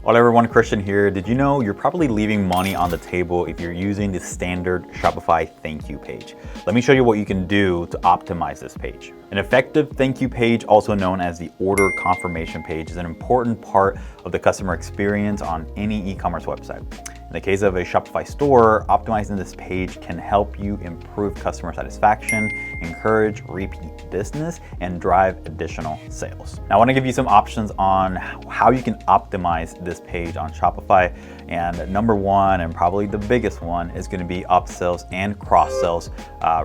Hola everyone, Christian here. Did you know you're probably leaving money on the table if you're using the standard Shopify thank you page? Let me show you what you can do to optimize this page. An effective thank you page, also known as the order confirmation page, is an important part of the customer experience on any e-commerce website. In the case of a Shopify store, optimizing this page can help you improve customer satisfaction, encourage repeat business, and drive additional sales. Now, I want to give you some options on how you can optimize this page on Shopify. And number one, and probably the biggest one, is going to be upsells and cross-sells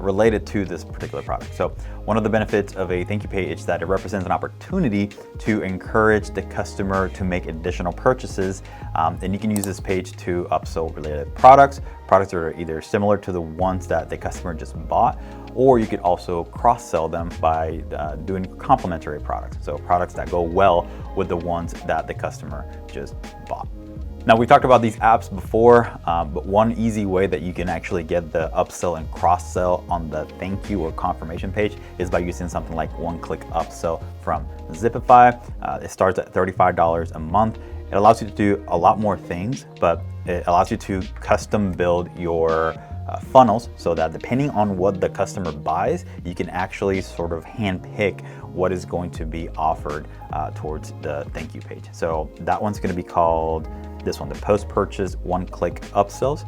related to this particular product. So one of the benefits of a thank you page is that it represents an opportunity to encourage the customer to make additional purchases. And you can use this page to upsell related products that are either similar to the ones that the customer just bought, or you could also cross-sell them by doing complementary products. So products that go well with the ones that the customer just bought. Now, we talked about these apps before, but one easy way that you can actually get the upsell and cross-sell on the thank you or confirmation page is by using something like one-click upsell from Zipify. It starts at $35 a month. It allows you to do a lot more things, but it allows you to custom build your funnels so that depending on what the customer buys, you can actually sort of handpick what is going to be offered towards the thank you page. So that one's going to be called this one, the post-purchase one-click upsells.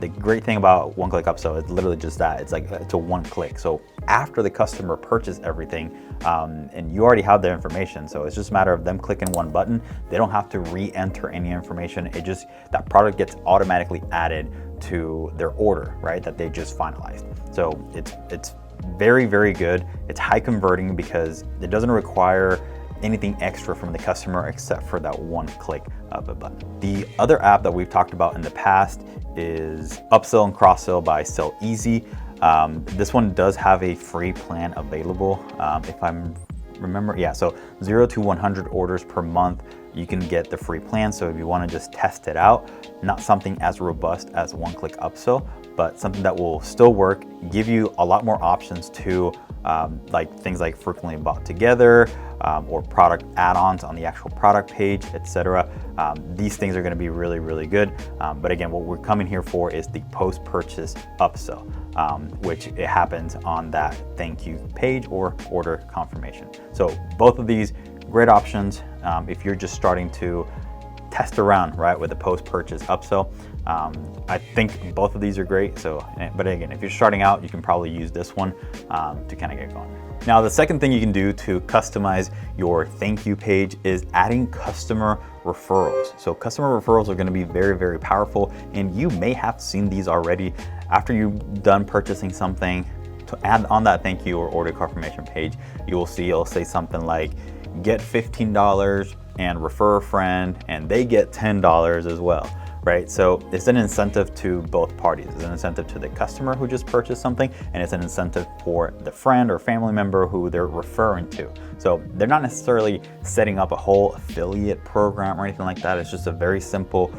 The great thing about one-click upsell is literally just that. It's a one-click. So after the customer purchased everything, and you already have their information, so it's just a matter of them clicking one button. They don't have to re-enter any information. That product gets automatically added to their order, right? That they just finalized. So it's very, very good. It's high converting because it doesn't require anything extra from the customer except for that one click of a button. The other app that we've talked about in the past is Upsell and Cross-Sell by Sell Easy. This one does have a free plan available. If I'm remember, yeah, so 0 to 100 orders per month, you can get the free plan. So if you want to just test it out, not something as robust as one-click upsell, but something that will still work, give you a lot more options to like things like frequently bought together or product add-ons on the actual product page, etc. These things are going to be really, really good. But again, what we're coming here for is the post-purchase upsell, which it happens on that thank you page or order confirmation. So both of these great options if you're just starting to test around, right, with the post-purchase upsell. I think both of these are great. So, but again, if you're starting out, you can probably use this one to kind of get going. Now, the second thing you can do to customize your thank you page is adding customer referrals. So customer referrals are going to be very, very powerful, and you may have seen these already. After you've done purchasing something, to add on that thank you or order confirmation page, you will see it'll say something like, get $15 and refer a friend, and they get $10 as well. Right? So it's an incentive to both parties. It's an incentive to the customer who just purchased something, and it's an incentive for the friend or family member who they're referring to. So they're not necessarily setting up a whole affiliate program or anything like that. It's just a very simple,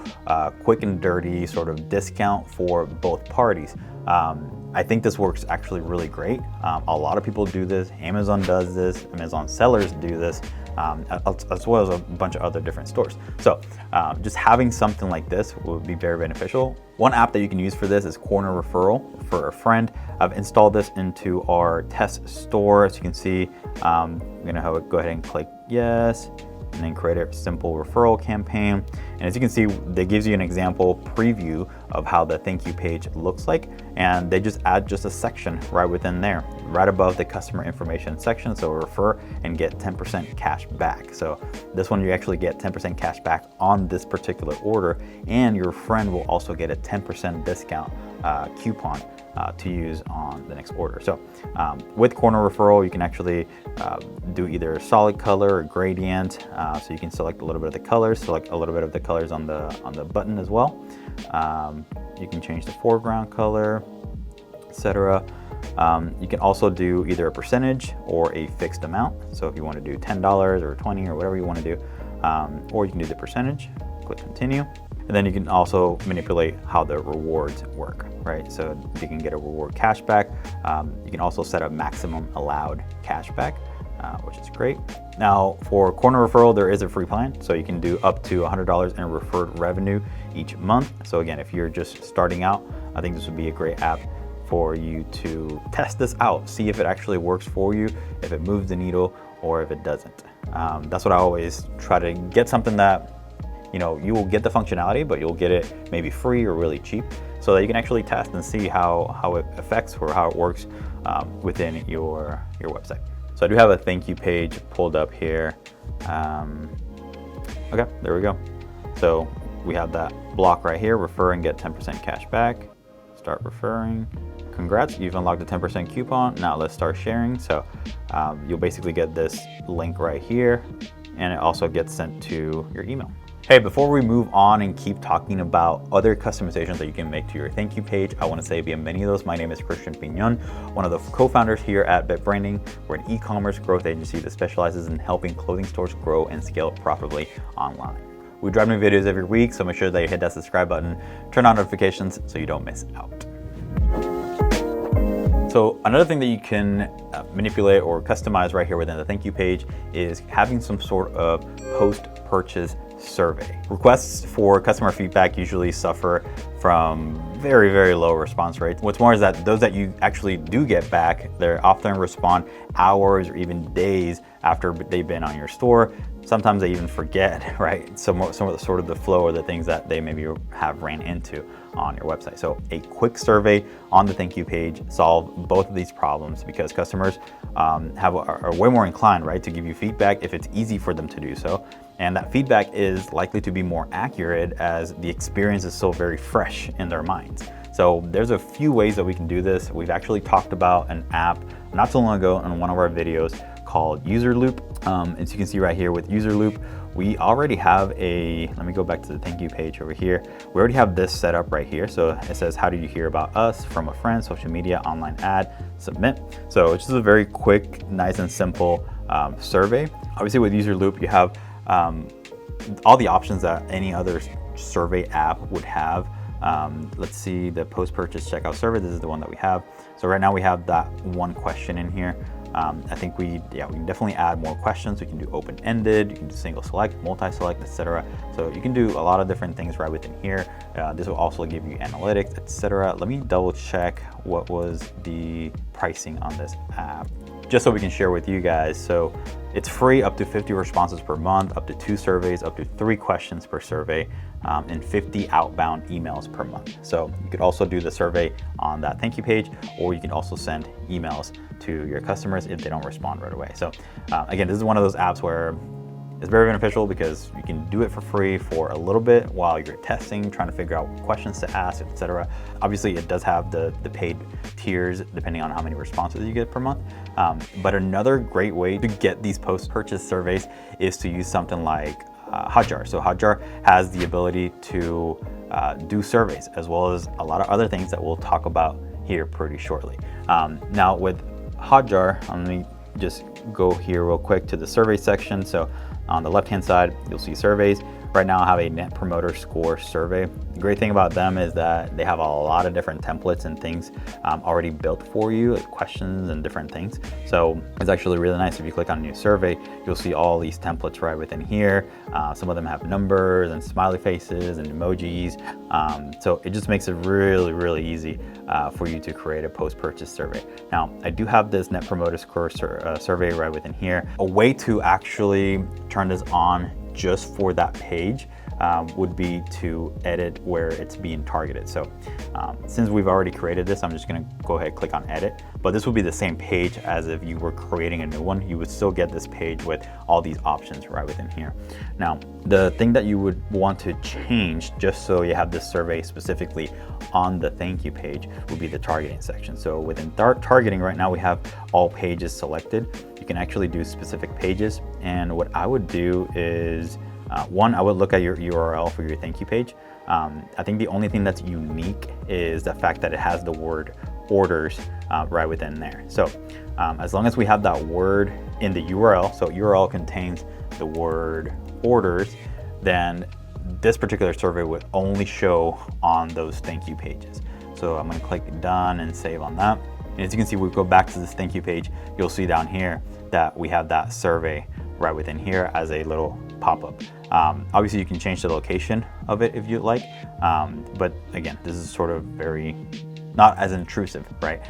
quick and dirty sort of discount for both parties. I think this works actually really great. A lot of people do this. Amazon does this. Amazon sellers do this. As well as a bunch of other different stores. So just having something like this would be very beneficial. One app that you can use for this is Corner Referral for a friend. I've installed this into our test store. As you can see, I'm gonna go ahead and click yes, and then create a simple referral campaign. And as you can see, that gives you an example preview of how the thank you page looks like. And they just add just a section right within there, right above the customer information section. So refer and get 10% cash back. So this one, you actually get 10% cash back on this particular order, and your friend will also get a 10% discount coupon to use on the next order. So with Corner Referral, you can actually do either a solid color or gradient. So you can select a little bit of the colors, select a little bit of the colors on the button as well. You can change the foreground color, etc. You can also do either a percentage or a fixed amount. So if you want to do $10 or $20 or whatever you want to do, or you can do the percentage, click continue. And then you can also manipulate how the rewards work, right? So you can get a reward cashback. You can also set a maximum allowed cashback. which is great. Now for Corner Referral, there is a free plan, so you can do up to $100 in referred revenue each month. So again, if you're just starting out, I think this would be a great app for you to test this out, see if it actually works for you, if it moves the needle, or if it doesn't. That's what I always try to get, something that, you know, you will get the functionality, but you'll get it maybe free or really cheap, so that you can actually test and see how it affects or how it works within your website. So I do have a thank you page pulled up here. Okay, there we go. So we have that block right here, refer and get 10% cash back. Start referring. Congrats, you've unlocked a 10% coupon. Now let's start sharing. So you'll basically get this link right here, and it also gets sent to your email. Hey, before we move on and keep talking about other customizations that you can make to your thank you page, I want to say via many of those, my name is Christian Piñon, one of the co-founders here at Bet Branding. We're an e-commerce growth agency that specializes in helping clothing stores grow and scale profitably online. We drop new videos every week, so make sure that you hit that subscribe button, turn on notifications so you don't miss out. So another thing that you can manipulate or customize right here within the thank you page is having some sort of post-purchase survey. Requests for customer feedback usually suffer from very, very low response rates. What's more is that those that you actually do get back, they often respond hours or even days after they've been on your store. Sometimes they even forget, right? Some of the sort of the flow or the things that they maybe have ran into on your website. So a quick survey on the thank you page solve both of these problems, because customers are way more inclined, right, to give you feedback if it's easy for them to do so. And that feedback is likely to be more accurate as the experience is so very fresh in their minds. So there's a few ways that we can do this. We've actually talked about an app not so long ago in one of our videos called User Loop. As you can see right here with User Loop, we already have let me go back to the thank you page over here. We already have this set up right here. So it says, how did you hear about us? From a friend, social media, online ad, submit. So it's just a very quick, nice and simple survey. Obviously with User Loop, you have all the options that any other survey app would have. Let's see, the post-purchase checkout survey, this is the one that we have. So right now we have that one question in here. I think we can definitely add more questions. We can do open-ended, you can do single select, multi-select, etc. So you can do a lot of different things right within here. This will also give you analytics, etc. Let me double check what was the pricing on this app, just so we can share with you guys. So it's free up to 50 responses per month, up to 2 surveys, up to 3 questions per survey, and 50 outbound emails per month. So you could also do the survey on that thank you page, or you can also send emails to your customers if they don't respond right away. So again, this is one of those apps where it's very beneficial because you can do it for free for a little bit while you're testing, trying to figure out what questions to ask, etc. Obviously, it does have the paid tiers depending on how many responses you get per month. But another great way to get these post-purchase surveys is to use something like Hotjar. So Hotjar has the ability to do surveys, as well as a lot of other things that we'll talk about here pretty shortly. Now with Hotjar, let me just go here real quick to the survey section. So on the left-hand side, you'll see surveys. Right now I have a Net Promoter Score survey. The great thing about them is that they have a lot of different templates and things already built for you, questions and different things. So it's actually really nice. If you click on New Survey, you'll see all these templates right within here. Some of them have numbers and smiley faces and emojis. So it just makes it really, really easy for you to create a post-purchase survey. Now, I do have this Net Promoter Score survey right within here. A way to actually turn this on just for that page would be to edit where it's being targeted. So since we've already created this, I'm just gonna go ahead and click on edit, but this will be the same page as if you were creating a new one. You would still get this page with all these options right within here. Now, the thing that you would want to change, just so you have this survey specifically on the thank you page, would be the targeting section. So within targeting right now, we have all pages selected. You can actually do specific pages. And what I would do is, one, I would look at your URL for your thank you page. I think the only thing that's unique is the fact that it has the word orders right within there. So as long as we have that word in the URL, so URL contains the word orders, then this particular survey would only show on those thank you pages. So I'm gonna click done and save on that. And as you can see, we go back to this thank you page, you'll see down here that we have that survey right within here as a little pop-up. Obviously you can change the location of it if you'd like, but again, this is sort of very not as intrusive, right,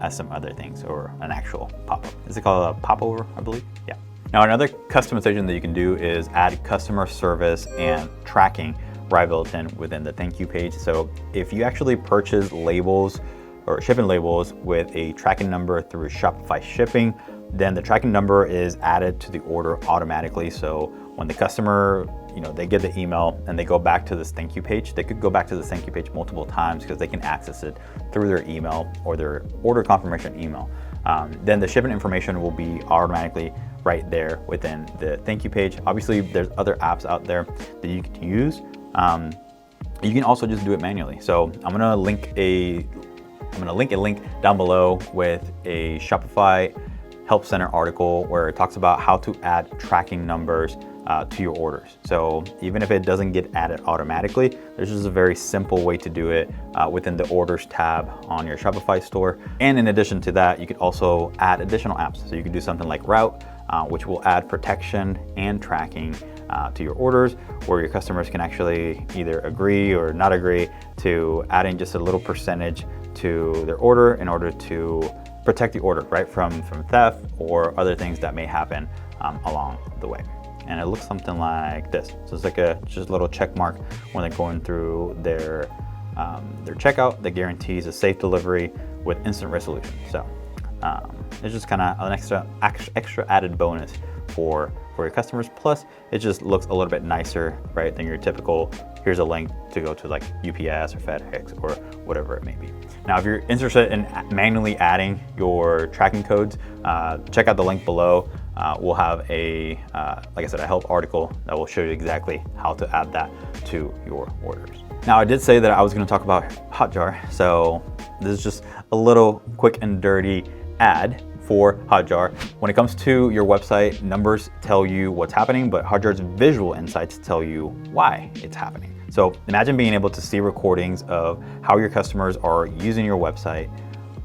as some other things or an actual pop-up. Is it called a popover, I believe? Yeah. Now another customization that you can do is add customer service and tracking right built in within the thank you page. So if you actually purchase labels or shipping labels with a tracking number through Shopify shipping, then the tracking number is added to the order automatically. So when the customer, they get the email and they go back to this thank you page, they could go back to this thank you page multiple times because they can access it through their email or their order confirmation email. Then the shipping information will be automatically right there within the thank you page. Obviously, there's other apps out there that you can use. You can also just do it manually. So I'm gonna link a link down below with a Shopify Help Center article where it talks about how to add tracking numbers to your orders. So even if it doesn't get added automatically, there's just a very simple way to do it within the orders tab on your Shopify store. And in addition to that, you could also add additional apps. So you can do something like Route, which will add protection and tracking to your orders, where your customers can actually either agree or not agree to adding just a little percentage to their order in order to protect the order, right, from theft or other things that may happen along the way. And it looks something like this. So it's like just a little check mark when they're going through their checkout that guarantees a safe delivery with instant resolution. So it's just kind of an extra added bonus for your customers. Plus, it just looks a little bit nicer, right, than your typical, here's a link to go to like UPS or FedEx or whatever it may be. Now, if you're interested in manually adding your tracking codes, check out the link below. We'll have like I said, a help article that will show you exactly how to add that to your orders. Now, I did say that I was going to talk about Hotjar, so this is just a little quick and dirty ad for Hotjar. When it comes to your website, numbers tell you what's happening, but Hotjar's visual insights tell you why it's happening. So imagine being able to see recordings of how your customers are using your website,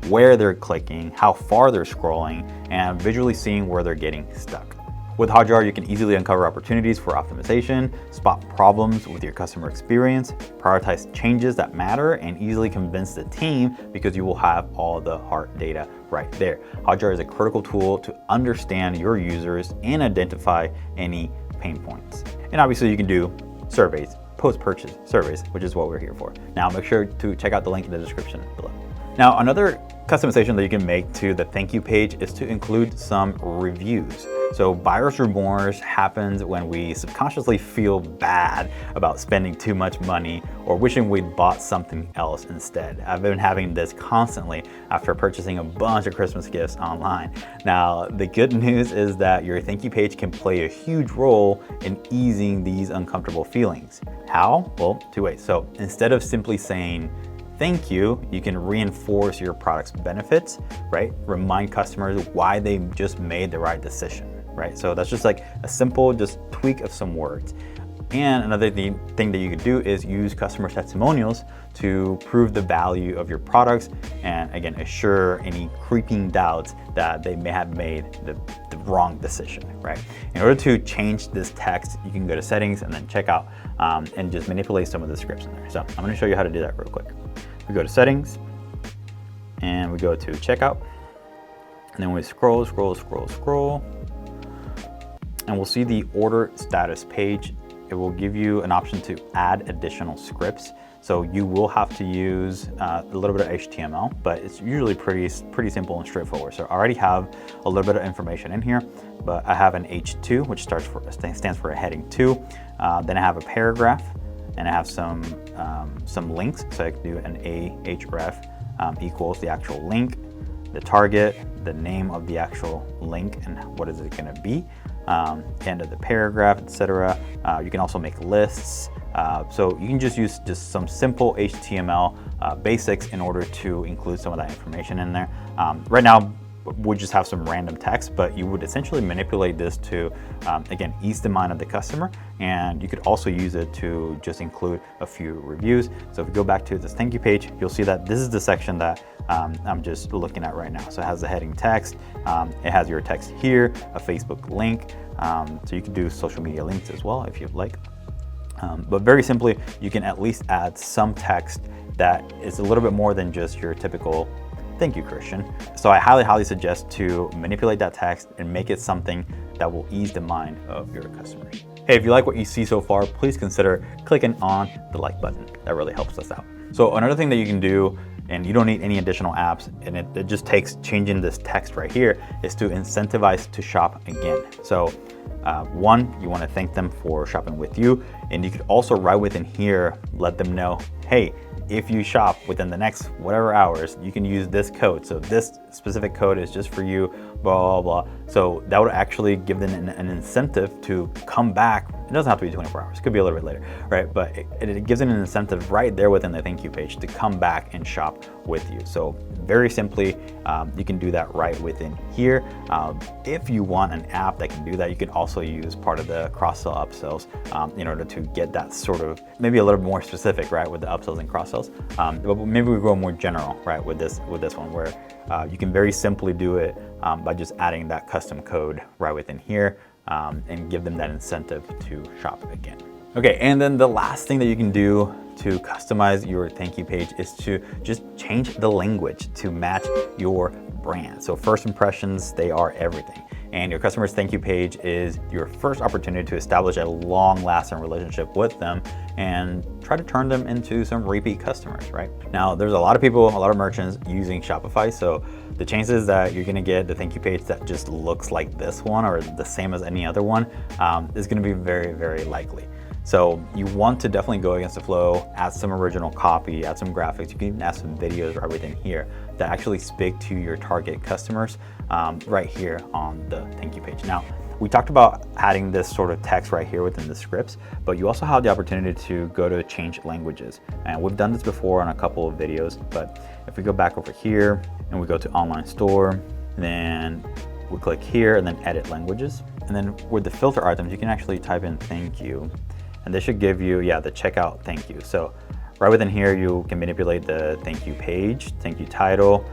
where they're clicking, how far they're scrolling, and visually seeing where they're getting stuck. With Hotjar, you can easily uncover opportunities for optimization, spot problems with your customer experience, prioritize changes that matter, and easily convince the team because you will have all the hard data right there. Hotjar is a critical tool to understand your users and identify any pain points. And obviously you can do surveys, post-purchase surveys, which is what we're here for. Now make sure to check out the link in the description below. Now, another customization that you can make to the thank you page is to include some reviews. So buyer's remorse happens when we subconsciously feel bad about spending too much money or wishing we'd bought something else instead. I've been having this constantly after purchasing a bunch of Christmas gifts online. Now, the good news is that your thank you page can play a huge role in easing these uncomfortable feelings. How? Well, two ways. So instead of simply saying, thank you, you can reinforce your product's benefits, right? Remind customers why they just made the right decision, right? So that's just like a simple just tweak of some words. And another thing that you could do is use customer testimonials to prove the value of your products and again, assure any creeping doubts that they may have made the wrong decision, right? In order to change this text, you can go to settings and then check out and just manipulate some of the scripts in there. So I'm gonna show you how to do that real quick. We go to settings and we go to checkout and then we scroll and we'll see the order status page. It will give you an option to add additional scripts. So you will have to use a little bit of HTML, but it's usually pretty simple and straightforward. So I already have a little bit of information in here, but I have an H2, which stands for a heading 2. Then I have a paragraph, and I have some links. So I can do an ahref equals the actual link, the target, the name of the actual link, and what is it going to be, end of the paragraph, etc. You can also make lists. So you can just use some simple HTML basics in order to include some of that information in there. Right now, would just have some random text, but you would essentially manipulate this to, again, ease the mind of the customer. And you could also use it to just include a few reviews. So if you go back to this thank you page, you'll see that this is the section that I'm just looking at right now. So it has the heading text, it has your text here, a Facebook link. So you can do social media links as well if you'd like. But very simply, you can at least add some text that is a little bit more than just your typical thank you, Christian. So I highly suggest to manipulate that text and make it something that will ease the mind of your customers. Hey, if you like what you see so far, please consider clicking on the like button. That really helps us out. So another thing that you can do, and you don't need any additional apps, and it just takes changing this text right here, is to incentivize to shop again. So one, you want to thank them for shopping with you, and you could also right within here let them know, hey, if you shop within the next whatever hours, you can use this code. So this specific code is just for you, blah, blah, blah. So that would actually give them an incentive to come back. It doesn't have to be 24 hours, it could be a little bit later, right? But it gives them an incentive right there within the thank you page to come back and shop with you. So very simply, you can do that right within here. If you want an app that can do that, you can also use part of the cross-sell upsells in order to get that sort of, maybe a little bit more specific, right, with the upsells and cross-sells. But maybe we go more general, right, with this one, where you can very simply do it by just adding that custom code right within here and give them that incentive to shop again. Okay, and then the last thing that you can do to customize your thank you page is to just change the language to match your brand. So first impressions, they are everything. And your customer's thank you page is your first opportunity to establish a long-lasting relationship with them and try to turn them into some repeat customers, right? Now, there's a lot of people, a lot of merchants using Shopify, so the chances that you're gonna get the thank you page that just looks like this one or the same as any other one is gonna be very likely. So you want to definitely go against the flow, add some original copy, add some graphics. You can even add some videos right within here that actually speak to your target customers right here on the thank you page. Now, we talked about adding this sort of text right here within the scripts, but you also have the opportunity to go to change languages. And we've done this before on a couple of videos, but if we go back over here and we go to online store, then we click here and then edit languages. And then with the filter items, you can actually type in thank you. And this should give you, the checkout thank you. So right within here, you can manipulate the thank you page, thank you title,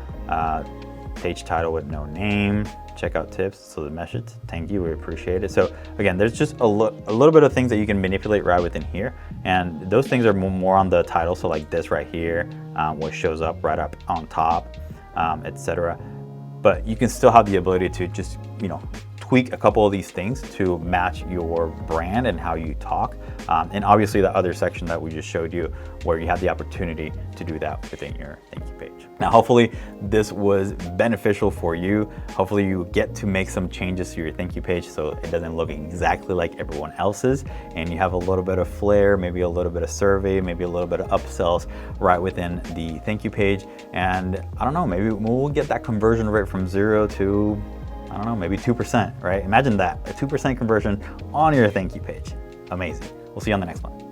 page title with no name, checkout tips, so the message, thank you, we appreciate it. So again, there's just a little bit of things that you can manipulate right within here. And those things are more on the title. So like this right here, what shows up right up on top, etc. But you can still have the ability to just, tweak a couple of these things to match your brand and how you talk. And obviously the other section that we just showed you where you have the opportunity to do that within your thank you page. Now, hopefully this was beneficial for you. Hopefully you get to make some changes to your thank you page so it doesn't look exactly like everyone else's, and you have a little bit of flair, maybe a little bit of survey, maybe a little bit of upsells right within the thank you page. And I don't know, maybe we'll get that conversion rate from 0 to, I don't know, maybe 2%, right? Imagine that, a 2% conversion on your thank you page. Amazing. We'll see you on the next one.